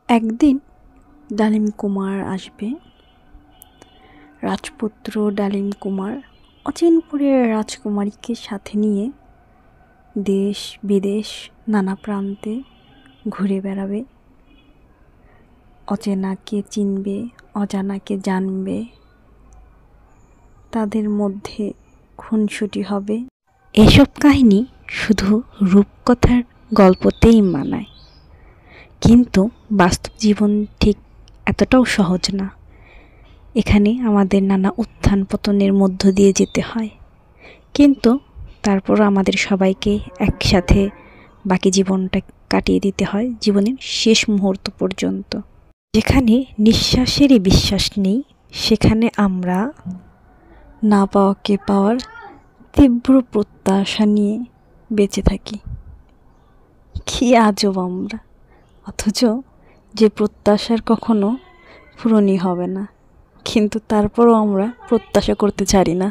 একদিন ডালিম কুমার আসবে। রাজপুত্র ডালিম কুমার অচিনপুরের রাজকুমারীকে সাথে নিয়ে দেশ বিদেশ নানা প্রান্তে ঘুরে বেড়াবে। অচেনাকে চিনবে, অজানাকে জানবে, তাদের মধ্যে খুনসুটি হবে। এসব কাহিনী শুধু রূপকথার গল্পতেই মানায়, কিন্তু বাস্তব জীবন ঠিক এতটাও সহজ না। এখানে আমাদের নানা উত্থান পতনের মধ্য দিয়ে যেতে হয়, কিন্তু তারপরও আমাদের সবাইকে একসাথে বাকি জীবনটা কাটিয়ে দিতে হয়, জীবনের শেষ মুহূর্ত পর্যন্ত। যেখানে নিঃশ্বাসেরই বিশ্বাস নেই, সেখানে আমরা না পাওয়াকে পাওয়ার তীব্র প্রত্যাশা নিয়ে বেঁচে থাকি। কি আজব আমরা, অথচ যে প্রত্যাশার কখনো পূরণই হবে না, কিন্তু তারপরও আমরা প্রত্যাশা করতে ছাড়ি না।